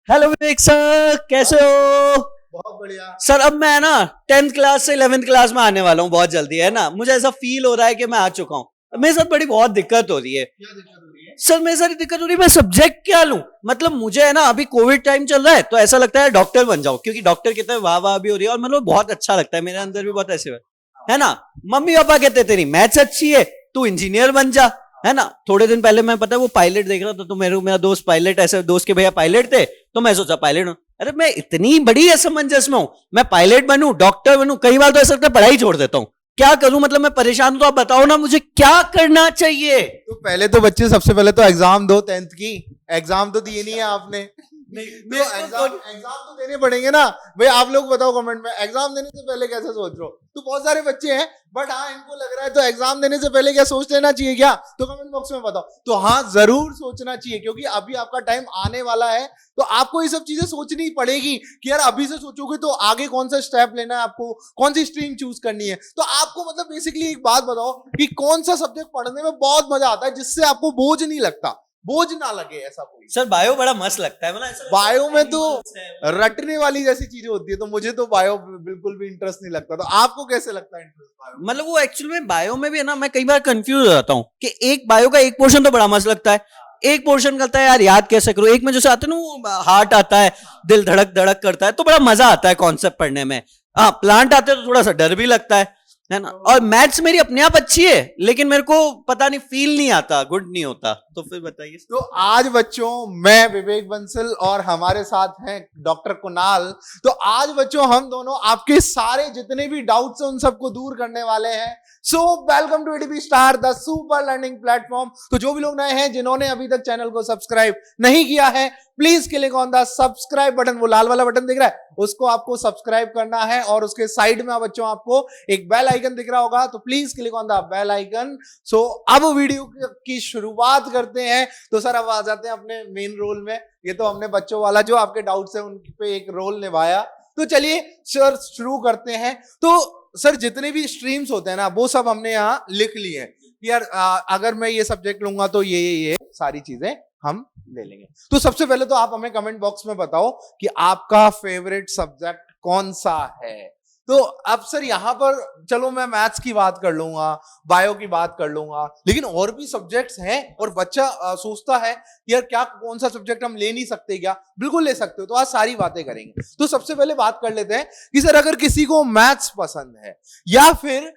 Hello विवेक sir, कैसे हो? बहुत बढ़िया। सर अब मैं ना 10th क्लास से 11th क्लास में आने वाला हूँ बहुत जल्दी, है ना। मुझे ऐसा फील हो रहा है कि मैं आ चुका हूँ। मेरे साथ बड़ी बहुत दिक्कत हो रही है क्या दिक्कत हो रही है? सर। मेरे साथ दिक्कत हो रही है, मैं सब्जेक्ट क्या लूं। मतलब मुझे है ना, अभी कोविड टाइम चल रहा है तो ऐसा लगता है डॉक्टर बन जाऊं, क्योंकि डॉक्टर कहते हैं वाह वाह भी हो रही है और मतलब बहुत अच्छा लगता है, मेरे अंदर भी बहुत ऐसे है ना। मम्मी पापा कहते हैं तेरी मैथ्स अच्छी है, तू इंजीनियर बन जा, है ना। थोड़े दिन पहले मैं पता है वो पायलट देख रहा था, तो मेरा दोस्त पायलट, ऐसे दोस्त के भैया पायलट थे, तो मैं सोचा पायलट हूं। अरे मैं इतनी बड़ी असमंजस में हूं, मैं पायलट बनूं डॉक्टर बनूं, कई बार तो ऐसा लगता है पढ़ाई छोड़ देता हूं। क्या करूं, मतलब मैं परेशान हूं। तो आप बताओ ना मुझे क्या करना चाहिए। तो पहले तो बच्चे सबसे पहले तो एग्जाम दो 10th की। एग्जाम तो दिए नहीं है आपने। तो एग्जाम तो देने पड़ेंगे ना भाई। आप लोग बताओ कमेंट में, एग्जाम देने से पहले कैसे सोच रहे हो? तो बहुत सारे बच्चे हैं बट हाँ इनको लग रहा है तो एग्जाम देने से पहले क्या सोच लेना चाहिए क्या? तो कमेंट बॉक्स में बताओ। तो हाँ जरूर सोचना चाहिए, क्योंकि अभी आपका टाइम आने वाला है तो आपको ये सब चीजें सोचनी पड़ेगी कि यार अभी से सोचोगे तो आगे कौन सा स्टेप लेना है, आपको कौन सी स्ट्रीम चूज करनी है। तो आपको मतलब बेसिकली एक बात बताओ कि कौन सा सब्जेक्ट पढ़ने में बहुत मजा आता है जिससे आपको बोझ नहीं लगता, बोझ ना लगे ऐसा कोई। सर बायो बड़ा मस्त लगता है, मतलब बायो में तो रटने वाली जैसी चीजें होती है, तो मुझे तो बायो बिल्कुल भी इंटरेस्ट नहीं लगता। तो आपको कैसे लगता है इंटरेस्ट बायो? मतलब वो एक्चुअली में बायो में भी है ना, मैं कई बार कंफ्यूज हो जाता हूँ कि एक बायो का एक पोर्शन तो बड़ा मस्त लगता है, एक पोर्शन करता है यार याद कैसे करूं। एक में जैसे आते ना वो हार्ट आता है, दिल धड़क धड़क करता है, तो बड़ा मजा आता है कॉन्सेप्ट पढ़ने में। हाँ प्लांट आते हैं तो थोड़ा सा डर भी लगता है ना। और मैथ्स मेरी अपने आप अच्छी है, लेकिन मेरे को पता नहीं फील नहीं आता, गुड नहीं होता। तो फिर बताइए। तो आज बच्चों मैं विवेक बंसल और हमारे साथ हैं डॉक्टर कुणाल। तो आज बच्चों हम दोनों आपके सारे जितने भी डाउट्स हैं उन सबको दूर करने वाले हैं। So welcome to ADP star, the super learning platform. तो जो भी लोग नए हैं जिन्होंने अभी तक चैनल को सब्सक्राइब नहीं किया है, please click on the subscribe button. वो लाल वाला बटन दिख रहा है, उसको आपको सब्सक्राइब करना है और उसके साइड में बच्चों आपको एक बेल आइकन दिख रहा होगा, तो please click on the bell icon. So अब वीडियो की शुरुआत करते हैं। तो सर अब आ जाते हैं अपने मेन रोल में। ये तो हमने बच्चों वाला जो आपके डाउट्स है उन पे एक रोल निभाया, तो चलिए सर शुरू करते हैं। तो सर जितने भी स्ट्रीम्स होते हैं ना वो सब हमने यहाँ लिख लिए हैं कि यार अगर मैं ये सब्जेक्ट लूंगा तो ये सारी चीजें हम ले लेंगे। तो सबसे पहले तो आप हमें कमेंट बॉक्स में बताओ कि आपका फेवरेट सब्जेक्ट कौन सा है। तो अब सर यहाँ पर चलो मैं मैथ्स की बात कर लूंगा, बायो की बात कर लूंगा, लेकिन और भी सब्जेक्ट्स हैं और बच्चा सोचता है कि यार क्या कौन सा सब्जेक्ट हम ले नहीं सकते क्या? बिल्कुल ले सकते हो। तो आज सारी बातें करेंगे। तो सबसे पहले बात कर लेते हैं कि सर अगर किसी को मैथ्स पसंद है या फिर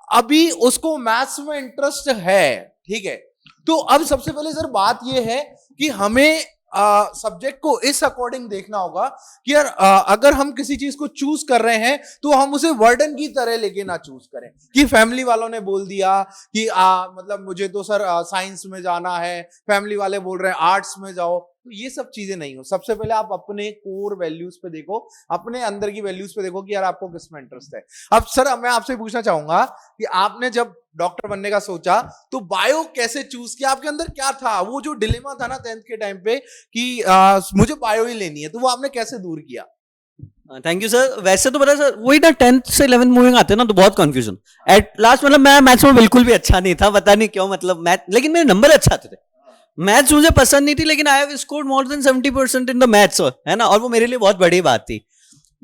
अभी उसको मैथ्स में इंटरेस्ट है, ठीक है, तो अब सबसे पहले सर बात यह है कि हमें सब्जेक्ट को इस अकॉर्डिंग देखना होगा कि यार अगर हम किसी चीज को चूज कर रहे हैं तो हम उसे वर्डन की तरह लेके ना चूज करें कि फैमिली वालों ने बोल दिया कि मतलब मुझे तो सर साइंस में जाना है, फैमिली वाले बोल रहे हैं आर्ट्स में जाओ। तो ये सब चीजें नहीं हो। सबसे पहले आप अपने कोर वैल्यूज पे देखो, अपने अंदर की वैल्यूज पे देखो कि यार आपको किस में इंटरेस्ट है। अब सर मैं आपसे पूछना चाहूंगा कि आपने जब डॉक्टर बनने का सोचा तो बायो कैसे चूज किया? आपके अंदर क्या था? वो जो डिलेमा था ना 10th के टाइम पे कि मुझे बायो ही लेनी है, तो वो आपने कैसे दूर किया? Thank you sir. वैसे तो पता है सर, वही ना 10th से 11th मूविंग आते हैं ना तो बहुत कंफ्यूजन एट लास्ट। मतलब मैं मैथ्स में बिल्कुल भी अच्छा नहीं था, पता नहीं क्यों। मतलब मैथ, लेकिन मेरे नंबर अच्छे आते थे। मैथ्स मुझे पसंद नहीं थी, लेकिन I have scored more than 70% in the maths, है ना। और वो मेरे लिए बहुत बड़ी बात थी।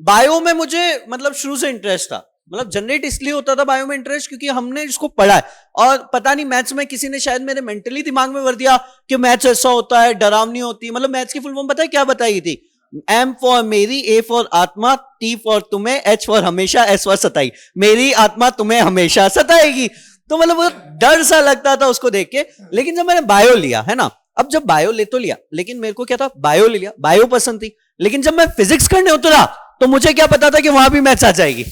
बायो में मुझे मतलब शुरू से इंटरेस्ट था, मतलब जनरेट इसलिए होता था बायो में इंटरेस्ट क्योंकि हमने इसको पढ़ा है। और पता नहीं मैथ्स में किसी ने शायद मेरे मेंटली दिमाग में भर दिया कि मैथ्स ऐसा होता है, डरावनी होती है। मतलब मैथ्स की फुल फॉर्म पता है क्या बताई थी? एम फॉर मेरी, ए फॉर आत्मा, टी फॉर तुम्हें, एच फॉर हमेशा, एस फॉर सताई। मेरी आत्मा तुम्हें हमेशा सताएगी। तो मतलब वो डर सा लगता था उसको देख के। लेकिन जब मैंने बायो लिया, है ना, अब जब बायो ले तो लिया, लेकिन मेरे को क्या था, बायो ले लिया, बायो पसंद थी, लेकिन जब मैं फिजिक्स करने उतरा तो मुझे क्या पता था कि वहां भी मैथ्स आ जाएगी।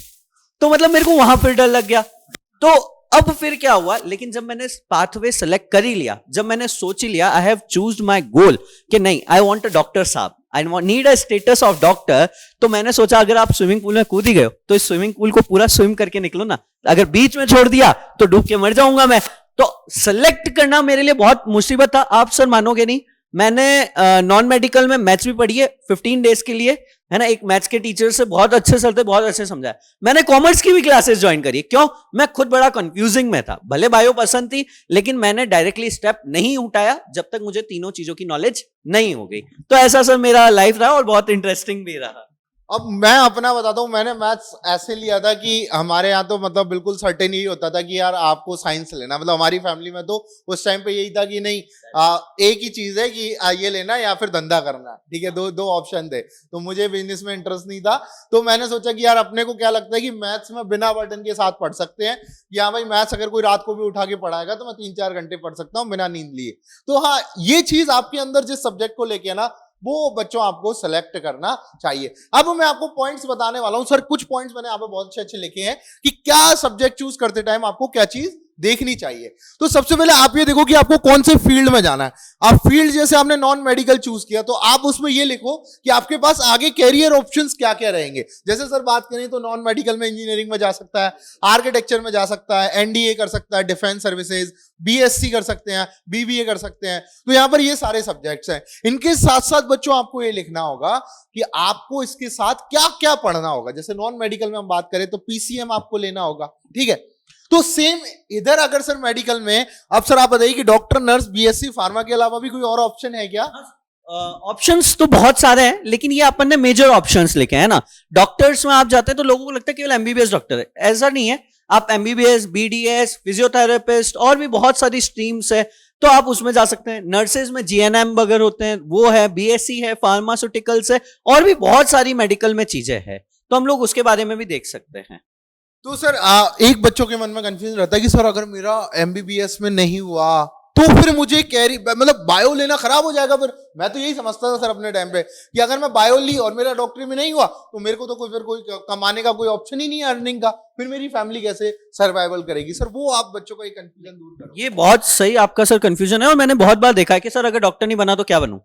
तो मतलब मेरे को वहां फिर डर लग गया। तो अब फिर क्या हुआ, लेकिन जब मैंने पाथवे सेलेक्ट कर ही लिया, जब मैंने सोच ही लिया, आई हैव चूज माई गोल कि नहीं आई वांट अ डॉक्टर साहब, I need a status of doctor. तो मैंने सोचा अगर आप स्विमिंग पूल में कूद ही गए हो तो इस स्विमिंग पूल को पूरा स्विम करके निकलो ना, अगर बीच में छोड़ दिया तो डूब के मर जाऊंगा मैं। तो सेलेक्ट करना मेरे लिए बहुत मुसीबत था। आप सर मानोगे नहीं, मैंने नॉन मेडिकल में मैथ्स भी पढ़ी है 15 डेज के लिए, है ना। एक मैथ्स के टीचर से बहुत अच्छे सर थे, बहुत अच्छे समझाया। मैंने कॉमर्स की भी क्लासेस ज्वाइन करी। क्यों? मैं खुद बड़ा कंफ्यूजिंग में था, भले बायो पसंद थी, लेकिन मैंने डायरेक्टली स्टेप नहीं उठाया जब तक मुझे तीनों चीजों की नॉलेज नहीं हो गई। तो ऐसा सर मेरा लाइफ रहा और बहुत इंटरेस्टिंग भी रहा। अब मैं अपना बताता हूँ, मैंने मैथ्स ऐसे लिया था कि हमारे यहाँ तो मतलब बिल्कुल सर्टेन यही होता था कि यार आपको साइंस लेना, मतलब हमारी फैमिली में तो उस टाइम पे यही था कि नहीं एक ही चीज है कि ये लेना या फिर धंधा करना, ठीक है। दो ऑप्शन थे, तो मुझे बिजनेस में इंटरेस्ट नहीं था। तो मैंने सोचा कि यार अपने को क्या लगता है कि मैथ्स में बिना बर्डन के साथ पढ़ सकते हैं, कि हाँ भाई मैथ्स अगर कोई रात को भी उठा के पढ़ाएगा तो मैं 3-4 घंटे पढ़ सकता हूँ बिना नींद लिए। तो हाँ, ये चीज आपके अंदर जिस सब्जेक्ट को लेके ना, वो बच्चों आपको सेलेक्ट करना चाहिए। अब मैं आपको पॉइंट्स बताने वाला हूं। सर कुछ पॉइंट्स मैंने आपको बहुत अच्छे लिखे हैं कि क्या सब्जेक्ट चूज करते टाइम आपको क्या चीज देखनी चाहिए। तो सबसे पहले आप ये देखो कि आपको कौन से फील्ड में जाना है। आप फील्ड जैसे आपने नॉन मेडिकल चूज किया, तो आप उसमें ये लिखो कि आपके पास आगे कैरियर ऑप्शंस क्या क्या रहेंगे। जैसे सर बात करें तो नॉन मेडिकल में इंजीनियरिंग में जा सकता है, आर्किटेक्चर में जा सकता है, एनडीए कर सकता है, डिफेंस सर्विसेज, बीएससी कर सकते हैं, बीबीए कर सकते हैं। तो यहां पर ये सारे सब्जेक्ट्स हैं। इनके साथ साथ बच्चों आपको ये लिखना होगा कि आपको इसके साथ क्या क्या पढ़ना होगा। जैसे नॉन मेडिकल में हम बात करें तो पीसीएम आपको लेना होगा, ठीक है। तो सेम इधर अगर सर मेडिकल में, अब सर आप बताइए कि डॉक्टर, नर्स, बीएससी, फार्मा के अलावा भी कोई और ऑप्शन है क्या? ऑप्शंस तो बहुत सारे हैं, लेकिन ये अपन ने मेजर ऑप्शंस लिखे हैं ना। डॉक्टर्स में आप जाते हैं तो लोगों को लगता है केवल एमबीबीएस डॉक्टर है, ऐसा नहीं है। आप एमबीबीएस, बीडीएस, फिजियोथेरेपिस्ट और भी बहुत सारी स्ट्रीम्स है, तो आप उसमें जा सकते हैं। नर्सेज में जीएनएम वगैरह होते हैं, वो है, बीएससी है, फार्मास्यूटिकल्स है, और भी बहुत सारी मेडिकल में चीजें हैं, तो हम लोग उसके बारे में भी देख सकते हैं। तो सर एक बच्चों के मन में कंफ्यूजन रहता है कि सर अगर मेरा एमबीबीएस में नहीं हुआ तो फिर मुझे कैरी मतलब बायो लेना खराब हो जाएगा। फिर मैं तो यही समझता था सर अपने टाइम पे कि अगर मैं बायो ली और मेरा डॉक्टरी में नहीं हुआ तो मेरे को तो कोई कमाने का कोई ऑप्शन ही नहीं है अर्निंग का, फिर मेरी फैमिली कैसे सर्वाइवल करेगी। सर वो आप बच्चों का एक कंफ्यूजन दूर करो। ये बहुत सही आपका सर कंफ्यूजन है, और मैंने बहुत बार देखा है कि सर अगर डॉक्टर नहीं बना तो क्या बनूं।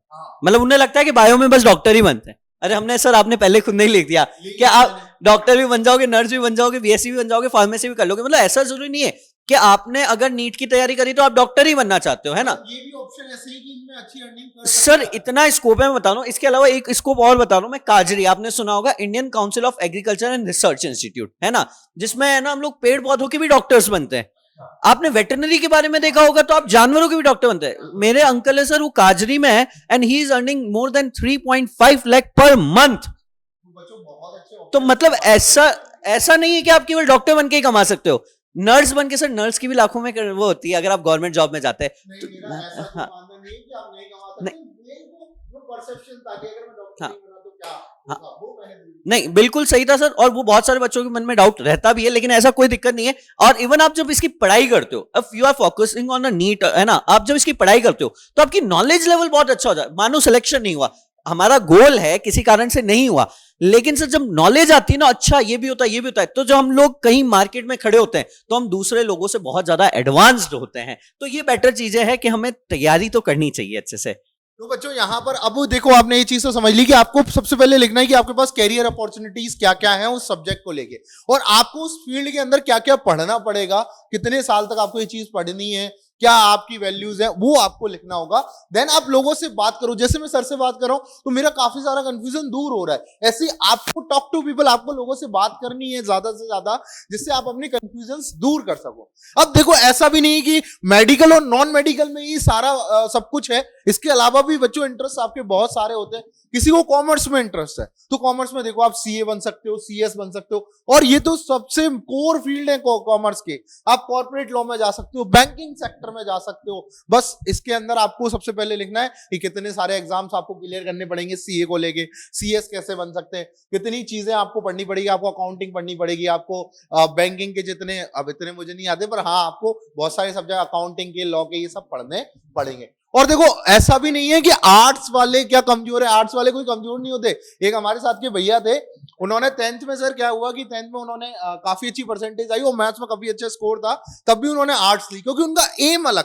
मतलब उन्हें लगता है कि बायो में बस डॉक्टर ही बनते हैं। अरे हमने सर, आपने पहले खुद नहीं लिख दिया कि आप डॉक्टर भी बन जाओगे, नर्स भी बन जाओगे, बीएससी भी बन जाओगे, फार्मेसी भी कर लोगे। मतलब ऐसा जरूरी नहीं है कि आपने अगर नीट की तैयारी करी तो आप डॉक्टर ही बनना चाहते हो, है ना। ये भी ऑप्शन ऐसे ही कि इनमें अच्छी अर्निंग कर सर इतना स्कोप है, मैं बता रहा हूं। इसके अलावा एक स्कोप और बता रहा हूं मैं, काजरी आपने सुना होगा, Indian council of agriculture and research institute, है ना, जिसमें है ना हम लोग पेड़ पौधों के भी डॉक्टर्स बनते हैं। आपने वेटरनरी के बारे में देखा होगा, तो आप जानवरों के भी डॉक्टर बनते हैं। मेरे अंकल है सर, वो काजरी में है, and he is earning more than 3.5 lakh per month. तो मतलब ऐसा नहीं है कि आप केवल डॉक्टर बन के ही कमा सकते हो। नर्स बन के, सर नर्स की भी लाखों में वो होती है अगर आप गवर्नमेंट जॉब में जाते हैं। नहीं, बिल्कुल सही था सर, और वो बहुत सारे बच्चों के मन में डाउट रहता भी है, लेकिन ऐसा कोई दिक्कत नहीं है। और इवन आप जब इसकी पढ़ाई करते हो, अब you are focusing on the NEET, है ना, आप जब इसकी पढ़ाई करते हो तो आपकी नॉलेज लेवल बहुत अच्छा हो जाए। मानो सिलेक्शन नहीं हुआ, हमारा गोल है, किसी कारण से नहीं हुआ, लेकिन सर जब नॉलेज आती है ना, अच्छा ये भी होता है, ये भी होता है, तो जब हम लोग कहीं मार्केट में खड़े होते हैं तो हम दूसरे लोगों से बहुत ज्यादा एडवांस्ड होते हैं। तो ये बेटर चीजें हैं कि हमें तैयारी तो करनी चाहिए अच्छे से। तो बच्चों यहाँ पर अब देखो, आपने ये चीज तो समझ ली कि आपको सबसे पहले लिखना है कि आपके पास कैरियर अपॉर्चुनिटीज क्या क्या है उस सब्जेक्ट को लेके, और आपको उस फील्ड के अंदर क्या क्या पढ़ना पड़ेगा, कितने साल तक आपको ये चीज पढ़नी है, क्या आपकी वैल्यूज है, वो आपको लिखना होगा। देन आप लोगों से बात करो। जैसे मैं सर से बात कर रहा हूं तो मेरा काफी सारा कंफ्यूजन दूर हो रहा है। ऐसे आपको टॉक टू पीपल, आपको लोगों से बात करनी है ज्यादा से ज्यादा, जिससे आप अपने कंफ्यूजन दूर कर सको। अब देखो, ऐसा भी नहीं कि मेडिकल और नॉन मेडिकल में ही सारा सब कुछ है, इसके अलावा भी बच्चों इंटरेस्ट आपके बहुत सारे होते हैं। किसी को कॉमर्स में इंटरेस्ट है तो कॉमर्स में देखो आप सीए बन सकते हो, सीएस बन सकते हो, और ये तो सबसे कोर फील्ड है कॉमर्स के। आप कॉर्पोरेट लॉ में जा सकते हो, बैंकिंग सेक्टर में जा सकते हो। बस इसके अंदर आपको सबसे पहले लिखना है कि कितने सारे एग्जाम्स आपको क्लियर करने पड़ेंगे सीए को लेके, सीएस कैसे बन सकते हैं, कितनी चीजें आपको पढ़नी पड़ेगी, आपको अकाउंटिंग पढ़नी पड़ेगी, आपको बैंकिंग के जितने, अब इतने मुझे नहीं आते, पर हाँ आपको बहुत सारे सब्जेक्ट अकाउंटिंग के, लॉ के, ये सब पढ़ने पड़ेंगे। और देखो, ऐसा भी नहीं है कि आर्ट्स वाले क्या कमजोर है, आर्ट्स वाले कोई कमजोर नहीं होते। एक हमारे साथ के भैया थे, उन्होंने 10th में, सर क्या हुआ कि 10th में उन्होंने काफी अच्छी परसेंटेज आई और मैथ्स में काफी अच्छा स्कोर था, तब भी उन्होंने आर्ट्स ली क्योंकि उनका एम अलग।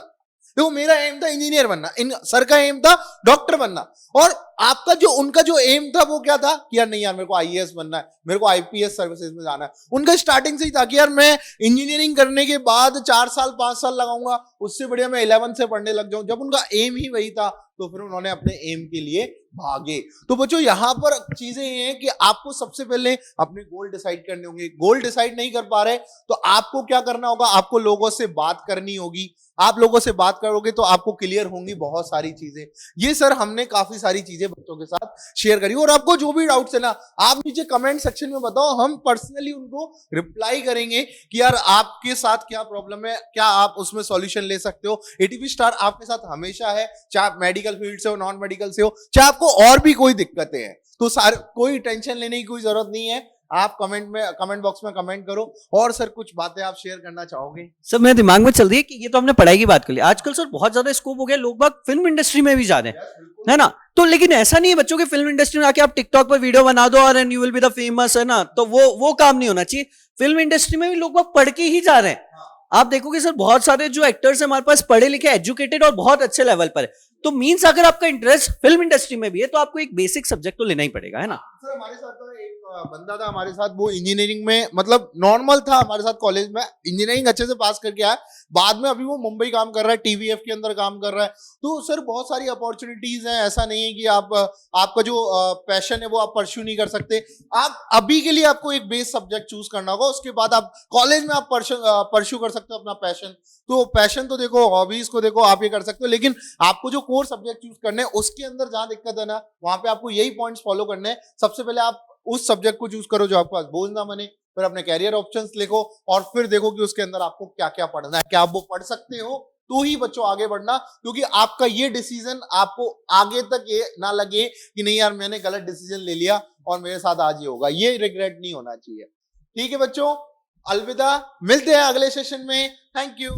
देखो मेरा एम था इंजीनियर बनना, सर का एम था डॉक्टर बनना, और आपका जो उनका जो एम था वो क्या था कि यार नहीं यार मेरे को आईएएस बनना है, मेरे को आईपीएस सर्विसेज में जाना है। उनका स्टार्टिंग से ही था कि यार मैं इंजीनियरिंग करने के बाद 4 साल 5 साल लगाऊंगा, उससे बढ़िया मैं 11 से पढ़ने लग जाऊं। जब उनका एम ही वही था तो फिर उन्होंने अपने एम के लिए भागे। तो बच्चों यहाँ पर चीजें ये हैं कि आपको सबसे पहले अपने गोल डिसाइड करने होंगे। गोल डिसाइड नहीं कर पा रहे तो आपको क्या करना होगा, आपको लोगों से बात करनी होगी। आप लोगों से बात करोगे तो आपको क्लियर होंगी बहुत सारी चीजें। ये सर हमने काफी सारी चीजें बच्चों के साथ शेयर करी। और आपको जो भी डाउट्स है ना, आप नीचे कमेंट सेक्शन में बताओ, हम पर्सनली उनको रिप्लाई करेंगे कि यार आपके साथ क्या प्रॉब्लम है, क्या आप उसमें सॉल्यूशन ले सकते हो। एटीपी स्टार आपके साथ हमेशा है, चाहे आप मेडिकल फील्ड से हो, नॉन मेडिकल से हो, चाहे आपको और भी कोई दिक्कतें हैं, तो कोई टेंशन लेने की कोई जरूरत नहीं है। आप कमेंट बॉक्स में कमेंट करो। और सर कुछ बातें आप शेयर करना चाहोगे? सर मेरे दिमाग में चल रही है कि ये तो हमने पढ़ाई की बात कर ली, आजकल सर बहुत ज्यादा स्कोप हो गया, लोग बाग फिल्म इंडस्ट्री में भी जा रहे हैं, है ना। तो लेकिन ऐसा नहीं है बच्चों की फिल्म इंडस्ट्री में आके आप टिकटॉक पर वीडियो बना दो और and you will be the famous, है ना। तो वो काम नहीं होना चाहिए। फिल्म इंडस्ट्री में भी लोग बाग पढ़ के ही जा रहे हैं। आप देखोगे सर बहुत सारे जो एक्टर्स हैं हमारे पास पढ़े लिखे, एजुकेटेड और बहुत अच्छे लेवल पर है। तो मींस अगर आपका इंटरेस्ट फिल्म इंडस्ट्री में भी है तो आपको एक बेसिक सब्जेक्ट तो लेना ही पड़ेगा, है ना। सर हमारे साथ तो एक बंदा था हमारे साथ, वो इंजीनियरिंग में मतलब नॉर्मल था हमारे साथ कॉलेज में, इंजीनियरिंग अच्छे से पास करके आया, बाद में अभी वो मुंबई काम कर रहा है, टीवीएफ के अंदर काम कर रहा है। तो सर बहुत सारी अपॉर्चुनिटीज हैं, ऐसा नहीं है कि आपका जो पैशन है वो आप परस्यू नहीं कर सकते। आप अभी के लिए आपको एक बेस सब्जेक्ट चूज करना होगा, उसके बाद आप कॉलेज में आप परस्यू कर सकते हो अपना पैशन। तो पैशन तो देखो, हॉबीज को देखो, आप ये कर सकते हो, लेकिन आपको जो कोर सब्जेक्ट चूज करने हैं उसके अंदर जहां दिक्कत है ना, वहां पे आपको यही पॉइंट्स फॉलो करने हैं। सबसे पहले आप उस सब्जेक्ट को चूज करो जो आपके पास बोझ ना बने, फिर अपने कैरियर ऑप्शंस लिखो और फिर देखो कि उसके अंदर आपको क्या क्या पढ़ना है, क्या आप वो पढ़ सकते हो, तो ही बच्चों आगे बढ़ना। क्योंकि आपका ये डिसीजन आपको आगे तक ये ना लगे कि नहीं यार मैंने गलत डिसीजन ले लिया और मेरे साथ आज ये होगा, ये रिग्रेट नहीं होना चाहिए। ठीक है बच्चों, अलविदा, मिलते हैं अगले सेशन में। Thank you.